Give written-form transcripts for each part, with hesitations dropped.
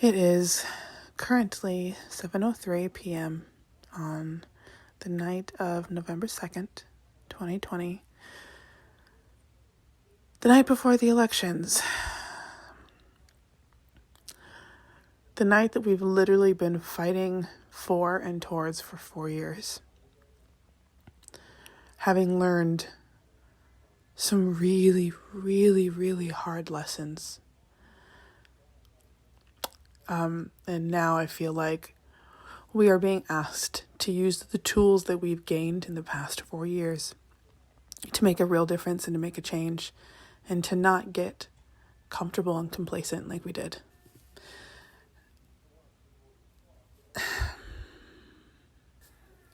It is currently 7:03 p.m. on the night of November 2nd, 2020, the night before the elections, the night that we've literally been fighting for and towards for 4 years, having learned some really, really, really hard lessons. And now I feel like we are being asked to use the tools that we've gained in the past 4 years to make a real difference and to make a change and to not get comfortable and complacent like we did.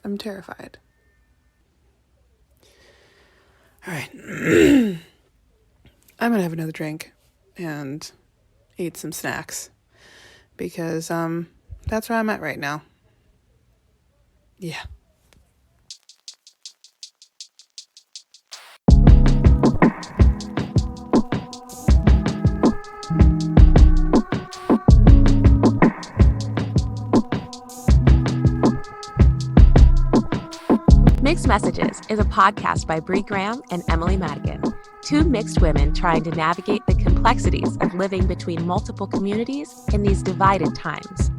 I'm terrified. All right. I'm going to have another drink and eat some snacks because that's where I'm at right now. Yeah. Mixed Messages is a podcast by Bree Graham and Emily Madigan, two mixed women trying to navigate the complexities of living between multiple communities in these divided times.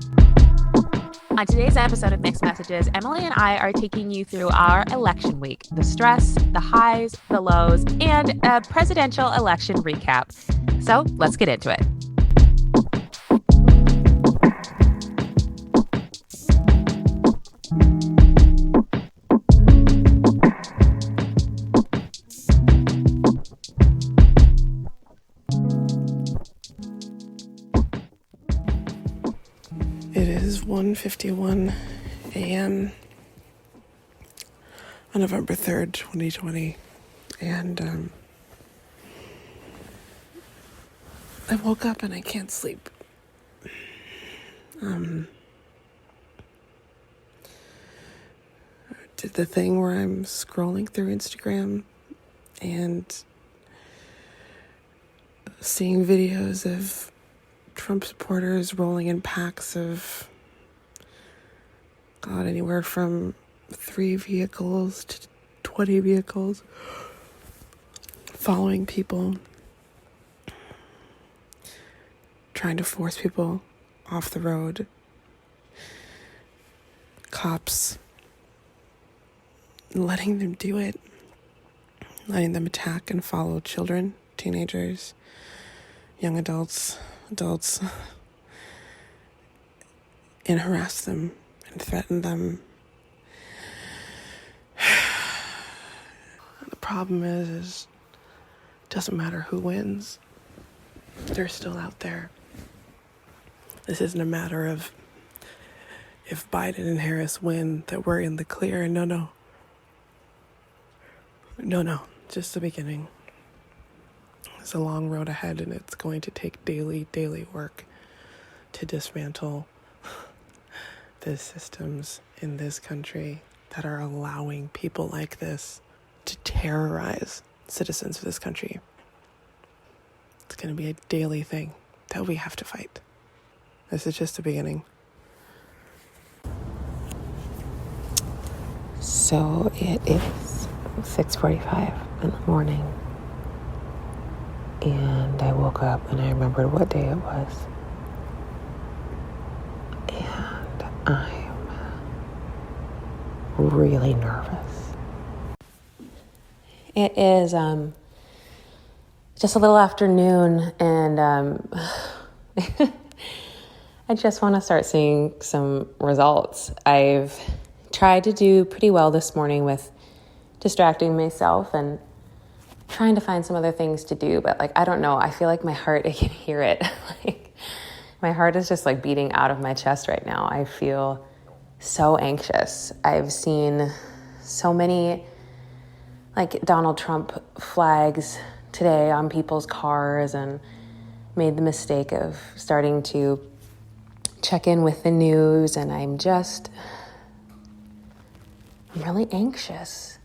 On today's episode of Mixed Messages, Emily and I are taking you through our election week, the stress, the highs, the lows, and a presidential election recap. So let's get into it. It is 1:51 a.m. on November 3rd, 2020, and I woke up and I can't sleep. Did the thing where I'm scrolling through Instagram and seeing videos of Trump supporters rolling in packs of, anywhere from 3 vehicles to 20 vehicles, following people, trying to force people off the road, cops letting them do it, letting them attack and follow children, teenagers, young adults, and harass them and threaten them. The problem is it doesn't matter who wins. They're still out there. This isn't a matter of if Biden and Harris win that we're in the clear. No. Just the beginning. It's a long road ahead, and it's going to take daily work to dismantle the systems in this country that are allowing people like this to terrorize citizens of this country. It's going to be a daily thing that we have to fight. This is just the beginning. So it is 6:45 in the morning, and I woke up and I remembered what day it was, and I'm really nervous. It is just a little after noon, and I just want to start seeing some results. I've tried to do pretty well this morning with distracting myself and trying to find some other things to do, but I don't know. I feel like my heart, I can hear it. My heart is just beating out of my chest right now. I feel so anxious. I've seen so many Donald Trump flags today on people's cars and made the mistake of starting to check in with the news, and I'm really anxious.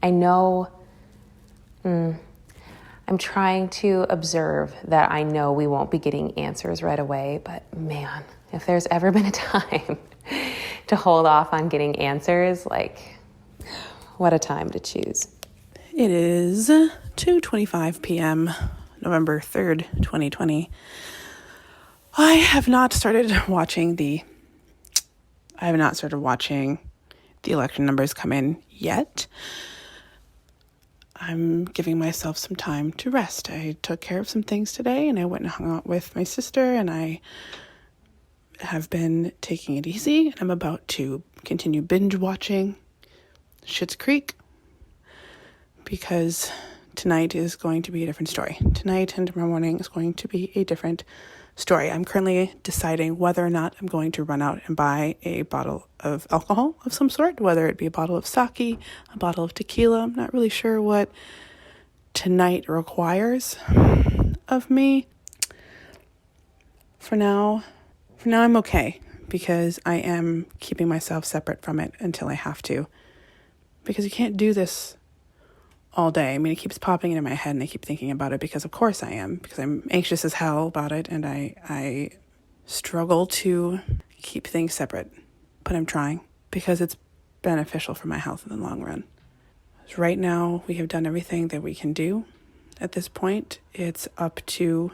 I know I'm trying to observe that I know we won't be getting answers right away, but man, if there's ever been a time to hold off on getting answers, like, what a time to choose. It is 2:25 p.m., November 3rd, 2020. I have not started watching the election numbers come in yet. I'm giving myself some time to rest. I took care of some things today, and I went and hung out with my sister, and I have been taking it easy, and I'm about to continue binge watching Schitt's Creek, because tonight is going to be a different story. Tonight and tomorrow morning is going to be a different story. I'm currently deciding whether or not I'm going to run out and buy a bottle of alcohol of some sort, whether it be a bottle of sake, a bottle of tequila. I'm not really sure what tonight requires of me. For now I'm okay, because I am keeping myself separate from it until I have to. Because you can't do this all day. I mean, it keeps popping into my head and I keep thinking about it, because of course I am, because I'm anxious as hell about it, and I struggle to keep things separate. But I'm trying, because it's beneficial for my health in the long run. So right now, we have done everything that we can do. At this point, it's up to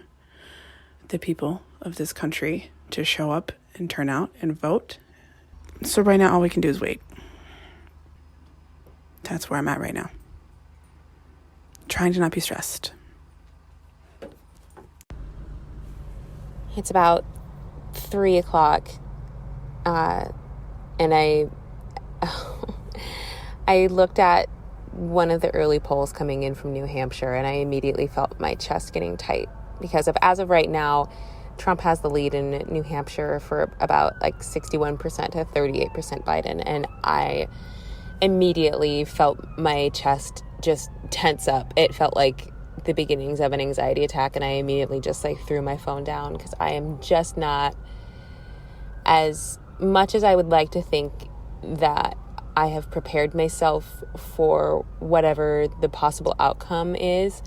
the people of this country to show up and turn out and vote. So right now, all we can do is wait. That's where I'm at right now. Trying to not be stressed. It's about 3:00, and I looked at one of the early polls coming in from New Hampshire, and I immediately felt my chest getting tight, because as of right now, Trump has the lead in New Hampshire for about like 61% to 38% Biden, and I immediately felt my chest just tense up. It felt like the beginnings of an anxiety attack, and I immediately just like threw my phone down, because I am just not, as much as I would like to think that I have prepared myself for whatever the possible outcome is,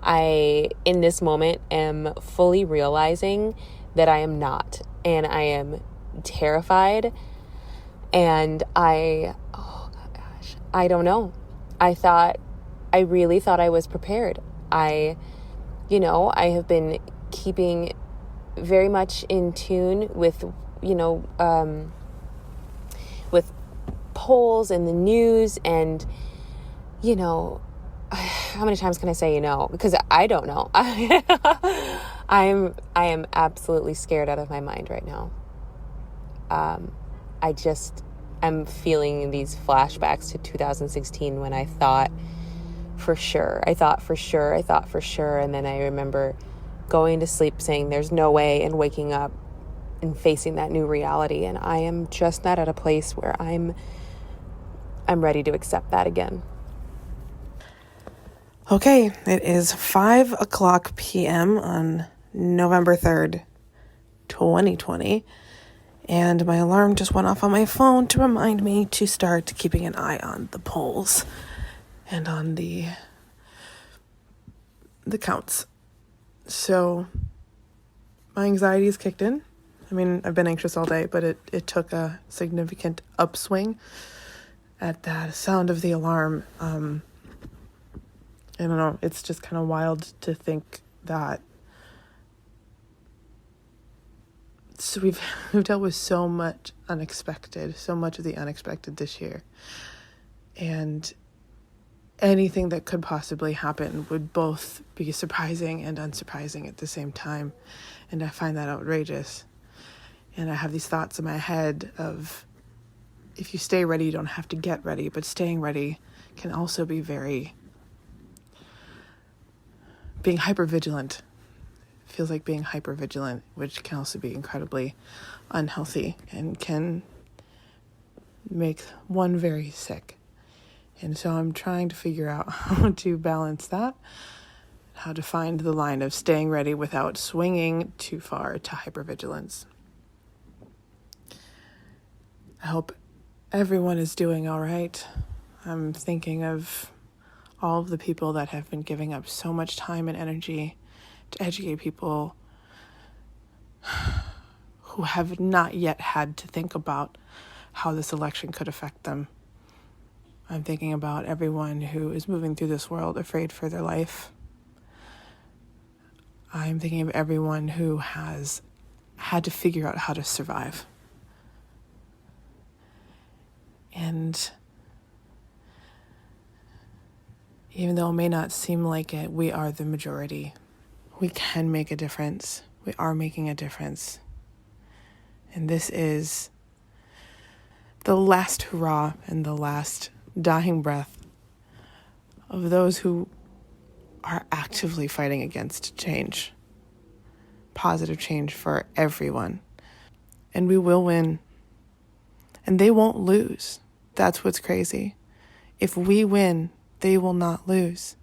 I, in this moment, am fully realizing that I am not, and I am terrified, and I don't know. I really thought I was prepared. I have been keeping very much in tune with, with polls and the news, and, how many times can I say, because I don't know. I am absolutely scared out of my mind right now. I'm feeling these flashbacks to 2016, when I thought for sure. And then I remember going to sleep saying there's no way, and waking up and facing that new reality. And I am just not at a place where I'm ready to accept that again. Okay, it is 5:00 p.m. on November 3rd, 2020. And my alarm just went off on my phone to remind me to start keeping an eye on the polls and on the counts. So my anxiety is kicked in. I mean, I've been anxious all day, but it took a significant upswing at that sound of the alarm. I don't know, it's just kind of wild to think that. So we've dealt with so much of the unexpected this year. And anything that could possibly happen would both be surprising and unsurprising at the same time. And I find that outrageous. And I have these thoughts in my head of, if you stay ready, you don't have to get ready. But staying ready can also be being hypervigilant. Feels like being hypervigilant, which can also be incredibly unhealthy and can make one very sick. And so I'm trying to figure out how to balance that, how to find the line of staying ready without swinging too far to hypervigilance. I hope everyone is doing all right. I'm thinking of all of the people that have been giving up so much time and energy to educate people who have not yet had to think about how this election could affect them. I'm thinking about everyone who is moving through this world afraid for their life. I'm thinking of everyone who has had to figure out how to survive. And even though it may not seem like it, we are the majority. We can make a difference. We are making a difference. And this is the last hurrah and the last dying breath of those who are actively fighting against change. Positive change for everyone. And we will win. And they won't lose. That's what's crazy. If we win, they will not lose.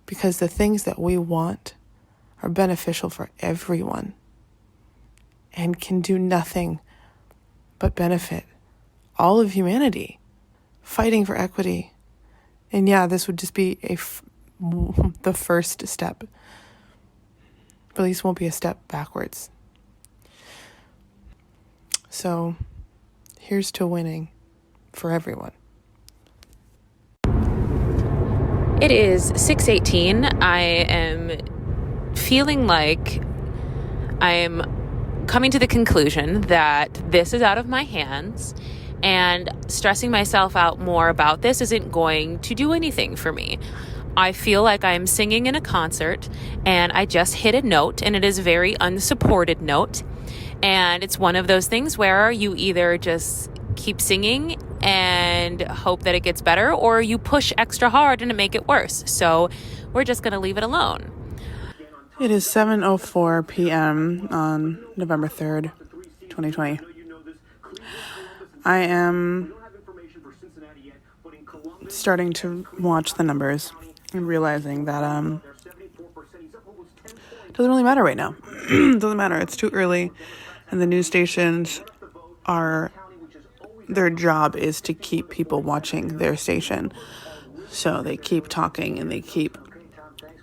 Because the things that we want are beneficial for everyone and can do nothing but benefit all of humanity. Fighting for equity. And yeah, this would just be the first step. But at least won't be a step backwards. So here's to winning for everyone. It is 6:18. I am feeling like I'm coming to the conclusion that this is out of my hands, and stressing myself out more about this isn't going to do anything for me. I feel like I'm singing in a concert and I just hit a note, and it is a very unsupported note. And it's one of those things where you either just keep singing and hope that it gets better, or you push extra hard and make it worse. So we're just going to leave it alone. It is 7:04 p.m. on November 3rd, 2020. I am starting to watch the numbers and realizing that it doesn't really matter right now. It doesn't matter. It's too early, and the news stations their job is to keep people watching their station. So they keep talking and they keep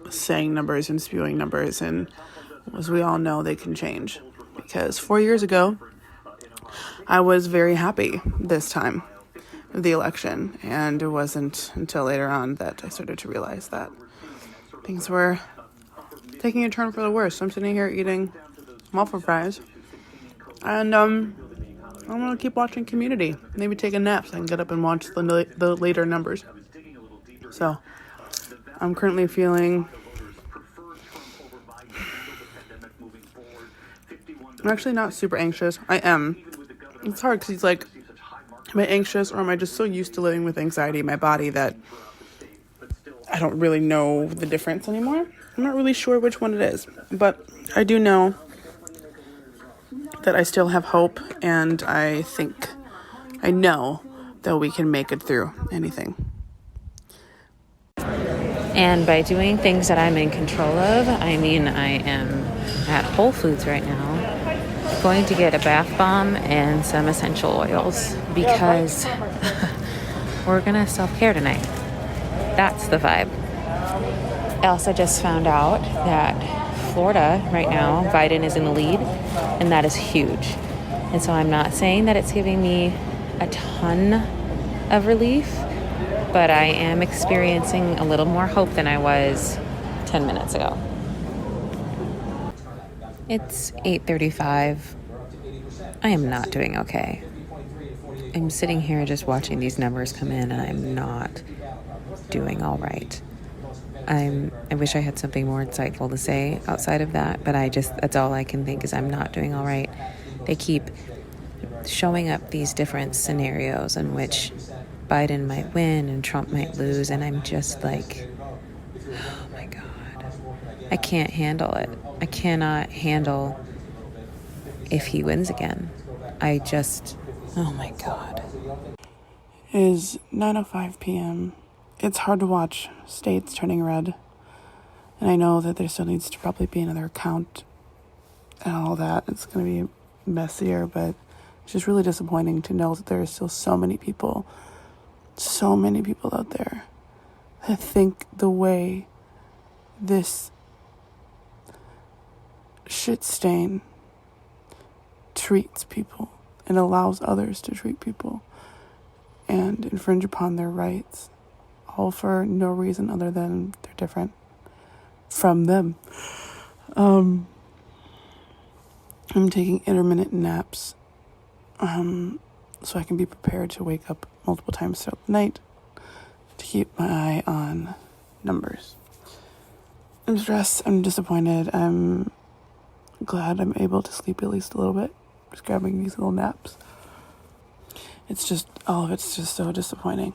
saying numbers and spewing numbers, and as we all know, they can change. Because 4 years ago, I was very happy this time of the election, and it wasn't until later on that I started to realize that things were taking a turn for the worse. I'm sitting here eating waffle fries, and I'm going to keep watching Community. Maybe take a nap so I can get up and watch the later numbers. So I'm currently feeling... I'm actually not super anxious. I am. It's hard because it's like, am I anxious, or am I just so used to living with anxiety in my body that I don't really know the difference anymore? I'm not really sure which one it is. But I do know that I still have hope, and I know that we can make it through anything. And by doing things that I'm in control of, I mean I am at Whole Foods right now, going to get a bath bomb and some essential oils, because we're gonna self-care tonight. That's the vibe. I also just found out that Florida right now, Biden is in the lead, and that is huge. And so I'm not saying that it's giving me a ton of relief, but I am experiencing a little more hope than I was 10 minutes ago. It's 8:35. I am not doing okay. I'm sitting here just watching these numbers come in, and I'm not doing all right. I wish I had something more insightful to say outside of that, but that's all I can think is I'm not doing all right. They keep showing up these different scenarios in which Biden might win and Trump might lose, and I'm just like, oh my God, I can't handle it. I cannot handle if he wins again. Oh my God. It is 9:05 p.m. It's hard to watch states turning red, and I know that there still needs to probably be another count and all that. It's going to be messier, but it's just really disappointing to know that there are still so many people out there I think the way this shit stain treats people and allows others to treat people and infringe upon their rights, all for no reason other than they're different from them. I'm taking intermittent naps so I can be prepared to wake up multiple times throughout the night to keep my eye on numbers. I'm stressed, I'm disappointed, I'm glad I'm able to sleep at least a little bit, just grabbing these little naps. It's just, all of it's just so disappointing.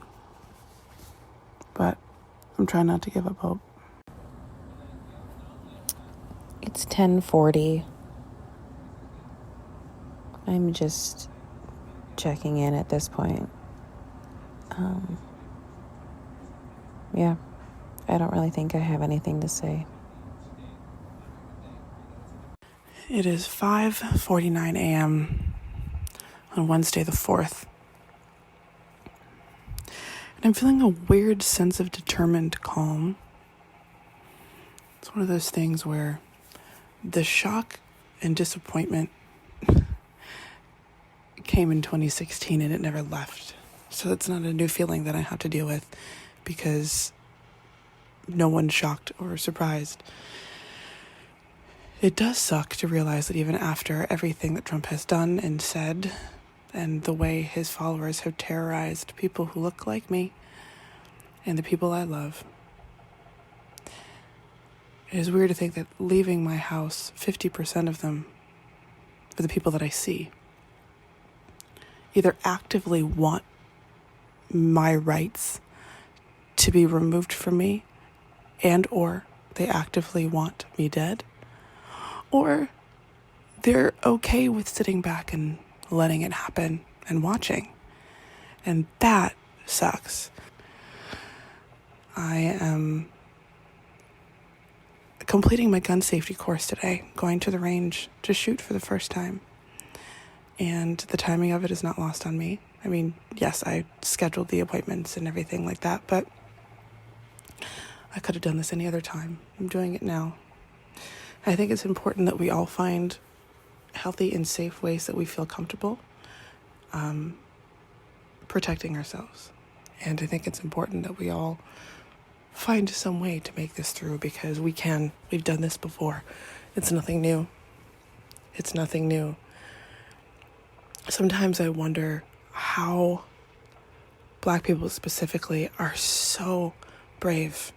But I'm trying not to give up hope. It's 10:40. I'm just checking in at this point. Yeah, I don't really think I have anything to say. It is 5:49 a.m. on Wednesday the 4th. And I'm feeling a weird sense of determined calm. It's one of those things where the shock and disappointment came in 2016 and it never left. So it's not a new feeling that I have to deal with because no one's shocked or surprised. It does suck to realize that even after everything that Trump has done and said, and the way his followers have terrorized people who look like me and the people I love, it is weird to think that leaving my house, 50% of them, for the people that I see, either actively want my rights to be removed from me and or they actively want me dead, or they're okay with sitting back and letting it happen and watching. And that sucks. I am completing my gun safety course today, going to the range to shoot for the first time. And the timing of it is not lost on me. I mean, yes, I scheduled the appointments and everything like that, but I could have done this any other time. I'm doing it now. I think it's important that we all find healthy and safe ways that we feel comfortable protecting ourselves. And I think it's important that we all find some way to make this through because we can. We've done this before. It's nothing new. It's nothing new. Sometimes I wonder how Black people specifically are so brave.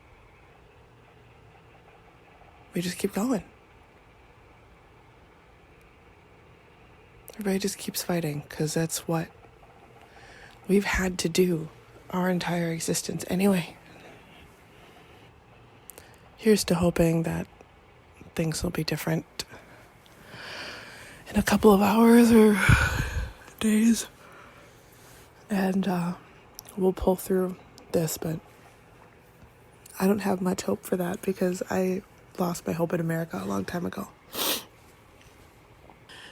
We just keep going. Everybody just keeps fighting because that's what we've had to do our entire existence anyway. Here's to hoping that things will be different in a couple of hours or days. And we'll pull through this, but I don't have much hope for that because I lost my hope in America a long time ago.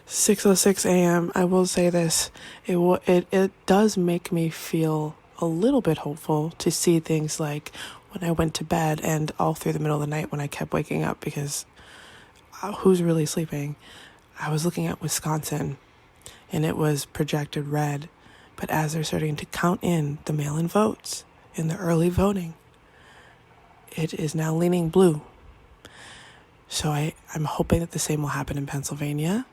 6:06 a.m. I will say this. It does make me feel a little bit hopeful to see things like when I went to bed and all through the middle of the night when I kept waking up because who's really sleeping? I was looking at Wisconsin and it was projected red, but as they're starting to count in the mail-in votes in the early voting, it is now leaning blue. So I'm hoping that the same will happen in Pennsylvania.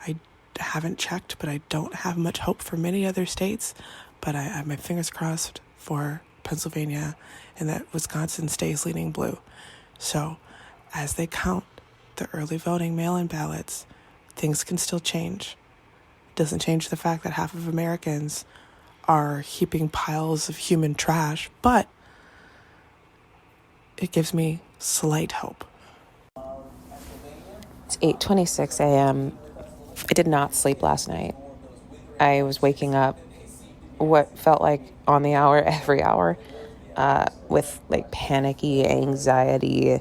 I haven't checked, but I don't have much hope for many other states, but I have my fingers crossed for Pennsylvania and that Wisconsin stays leaning blue. So as they count the early voting mail-in ballots, things can still change. It doesn't change the fact that half of Americans are heaping piles of human trash, but it gives me slight hope. It's 8:26 a.m. I did not sleep last night. I was waking up what felt like on the hour, every hour, with like panicky anxiety,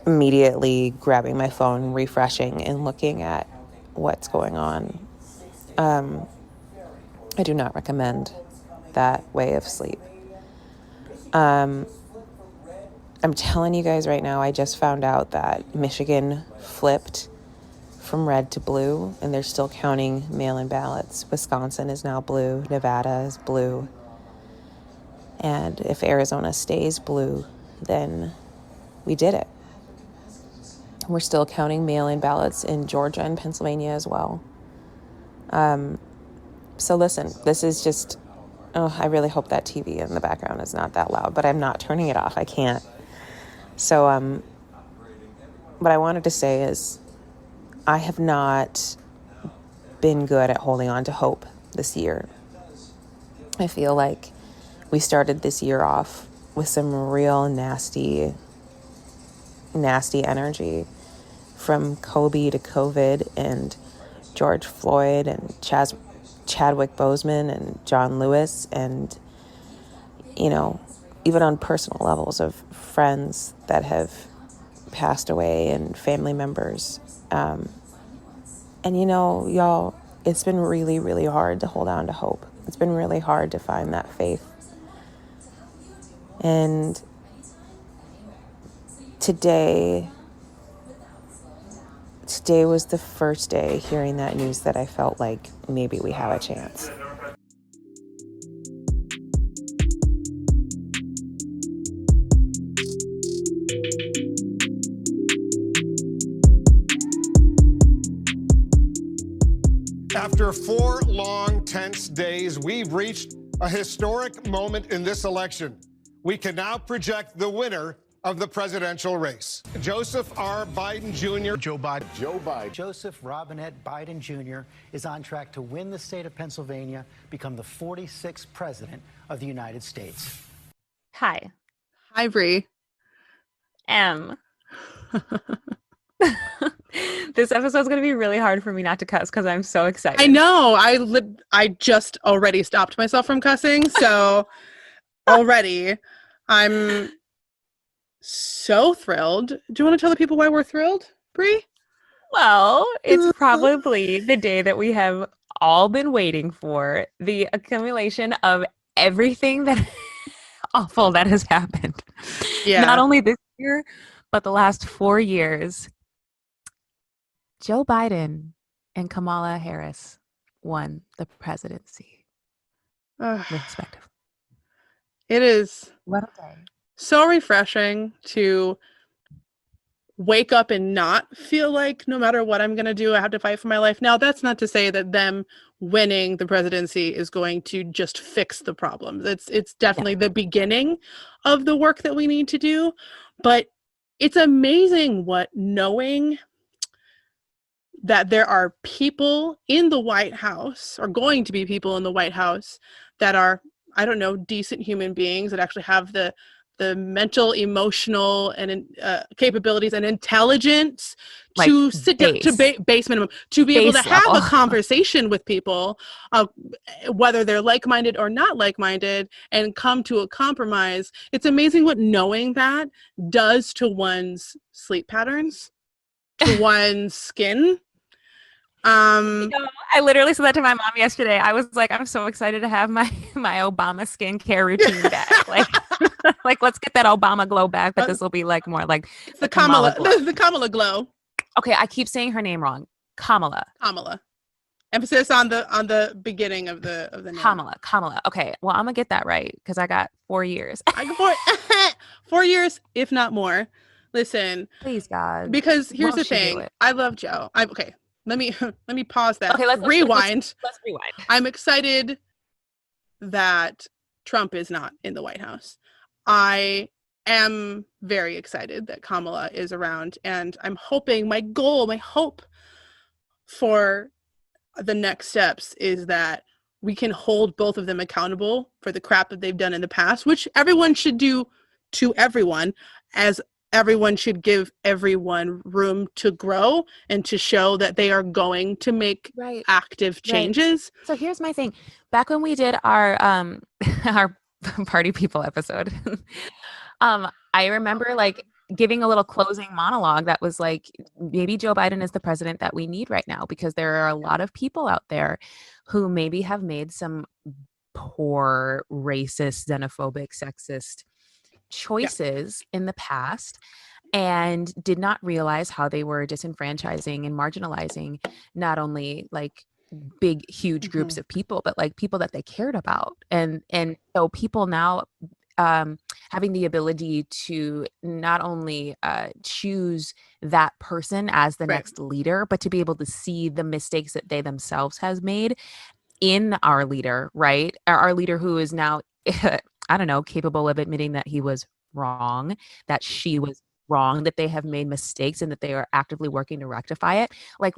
immediately grabbing my phone, refreshing, and looking at what's going on. I do not recommend that way of sleep. I'm telling you guys right now, I just found out that Michigan flipped from red to blue, and they're still counting mail-in ballots. Wisconsin is now blue. Nevada is blue. And if Arizona stays blue, then we did it. We're still counting mail-in ballots in Georgia and Pennsylvania as well. So listen, this is just, I really hope that TV in the background is not that loud, but I'm not turning it off. I can't. So what I wanted to say is I have not been good at holding on to hope this year. I feel like we started this year off with some real nasty energy, from Kobe to COVID and George Floyd and Chadwick Boseman and John Lewis, and, you know, even on personal levels of friends that have passed away and family members. And, you know, y'all, it's been really, really hard to hold on to hope. It's been really hard to find that faith. And today was the first day hearing that news that I felt like maybe we have a chance. After 4 long, tense days, we've reached a historic moment in this election. We can now project the winner of the presidential race. Joseph R. Biden Jr. Joe Biden. Joseph Robinette Biden Jr. is on track to win the state of Pennsylvania, become the 46th president of the United States. Hi. Hi, Bree. This episode's going to be really hard for me not to cuss because I'm so excited. I know. I just already stopped myself from cussing, so already I'm so thrilled. Do you want to tell the people why we're thrilled, Bree? Well, it's probably the day that we have all been waiting for, the accumulation of everything that awful that has happened. Yeah. Not only this year, but the last 4 years. Joe Biden and Kamala Harris won the presidency, respectively. It is What a day. so refreshing to wake up and not feel like no matter what I'm going to do, I have to fight for my life. Now, that's not to say that them winning the presidency is going to just fix the problems. It's definitely the beginning of the work that we need to do. But it's amazing what knowing that there are people in the White House, or going to be people in the White House, that are, I don't know, decent human beings that actually have the mental, emotional, and capabilities and intelligence to sit down to base minimum, to be able to have a conversation with people, whether they're like-minded or not like-minded, and come to a compromise. It's amazing what knowing that does to one's sleep patterns, to one's skin. I literally said that to my mom yesterday. I was like, I'm so excited to have my Obama skincare routine back. Like let's get that Obama glow back, but this will be like more like the Kamala glow. The Kamala glow. Okay, I keep saying her name wrong. Kamala. Emphasis on the beginning of the name. Kamala. Okay, well, I'm gonna get that right because I got 4 years. 4 years, if not more. Listen, please, God. Because here's the thing. I love Joe. Okay. Let me pause that. Okay, let's rewind. Let's rewind. I'm excited that Trump is not in the White House. I am very excited that Kamala is around, and I'm hoping, my hope for the next steps is that we can hold both of them accountable for the crap that they've done in the past, which everyone should do to everyone, as everyone should give everyone room to grow and to show that they are going to make active changes. So here's my thing. Back when we did our our Party People episode, I remember like giving a little closing monologue that was like, maybe Joe Biden is the president that we need right now, because there are a lot of people out there who maybe have made some poor, racist, xenophobic, sexist choices in the past and did not realize how they were disenfranchising and marginalizing not only like big huge groups of people but like people that they cared about, and so people now having the ability to not only choose that person as the next leader, but to be able to see the mistakes that they themselves has made in our leader, right? Our leader who is now, I don't know, capable of admitting that he was wrong, that she was wrong, that they have made mistakes and that they are actively working to rectify it. Like,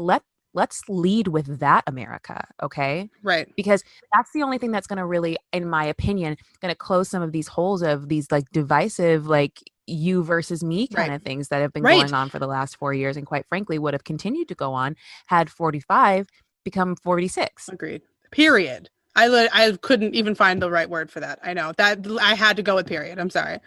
let's lead with that America, okay? Right. Because that's the only thing that's going to really, in my opinion, going to close some of these holes of these like divisive, like you versus me kind of things that have been going on for the last 4 years, and quite frankly would have continued to go on had 45 become 46. Agreed. Period. I couldn't even find the right word for that. I know that I had to go with period. I'm sorry.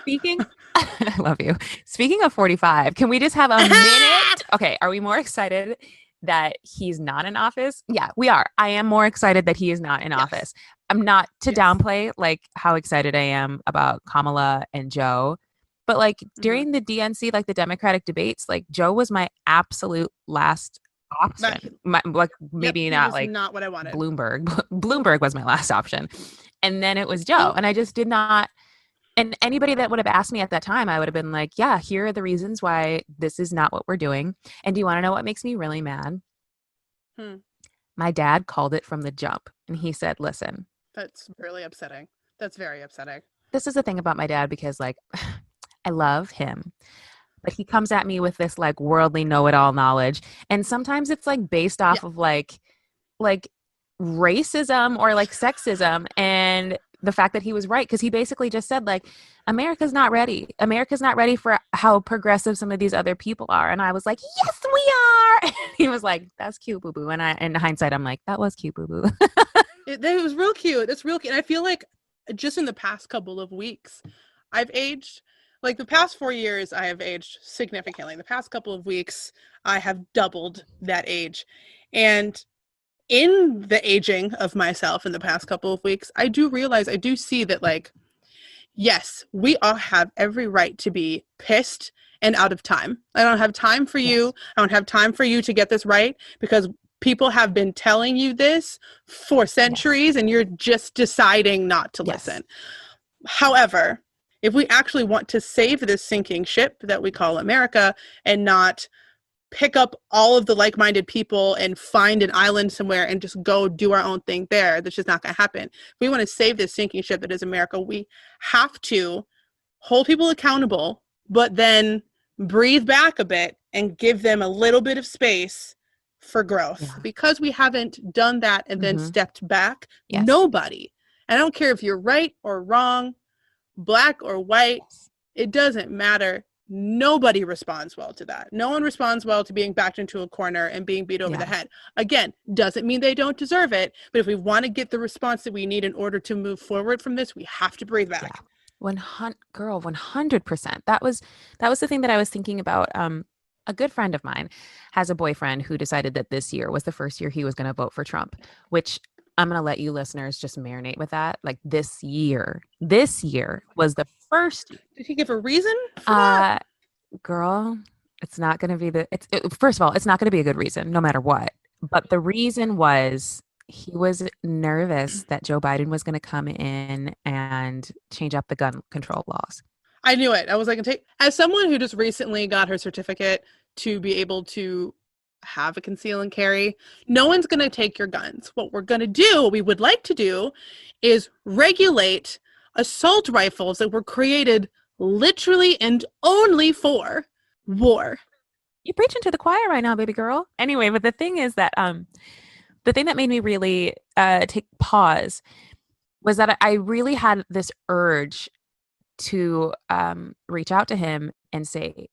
Speaking, I love you. Speaking of 45, can we just have a minute? Okay, are we more excited that he's not in office? Yeah, we are. I am more excited that he is not in office. I'm not to downplay like how excited I am about Kamala and Joe, but like during the DNC, like the Democratic debates, like Joe was my absolute last option. Like maybe not like not what I wanted. Bloomberg. Bloomberg was my last option, and then it was Joe, and I just did not. And anybody that would have asked me at that time, I would have been like, yeah, here are the reasons why this is not what we're doing. And do you want to know what makes me really mad? My dad called it from the jump. And he said, listen. That's really upsetting. That's very upsetting. This is the thing about my dad, because like, I love him. But he comes at me with this like worldly know-it-all knowledge. And sometimes it's like based off of like racism or like sexism, and the fact that he was right, because he basically just said like America's not ready for how progressive some of these other people are. And I was like, yes we are. And he was like, that's cute, boo boo. And I, in hindsight, I'm like, that was cute, boo boo. It was real cute. It's real cute. And I feel like just in the past couple of weeks I've aged. Like the past 4 years I have aged significantly. The past couple of weeks I have doubled that age. And in the aging of myself in the past couple of weeks, I do see that, like, yes, we all have every right to be pissed and out of time. I don't have time for you. I don't have time for you to get this right, because people have been telling you this for centuries and you're just deciding not to listen. However, if we actually want to save this sinking ship that we call America and not pick up all of the like-minded people and find an island somewhere and just go do our own thing there, that's just not going to happen. If we want to save this sinking ship that is America, we have to hold people accountable, but then breathe back a bit and give them a little bit of space for growth. Because we haven't done that and then stepped back, nobody, and I don't care if you're right or wrong, black or white, it doesn't matter. Nobody responds well to that. No one responds well to being backed into a corner and being beat over the head. Again, doesn't mean they don't deserve it, but if we want to get the response that we need in order to move forward from this, we have to breathe back. 100%. That was the thing that I was thinking about. A good friend of mine has a boyfriend who decided that this year was the first year he was going to vote for Trump, which I'm going to let you listeners just marinate with that. Like this year was the first. Did he give a reason for that? Girl, it's not going to be first of all, it's not going to be a good reason no matter what. But the reason was he was nervous that Joe Biden was going to come in and change up the gun control laws. I knew it. I was like, as someone who just recently got her certificate to be able to have a conceal and carry, no one's going to take your guns. What we would like to do is regulate assault rifles that were created literally and only for war. You're preaching to the choir right now, baby girl. Anyway, but the thing is that the thing that made me really take pause was that I really had this urge to reach out to him and say,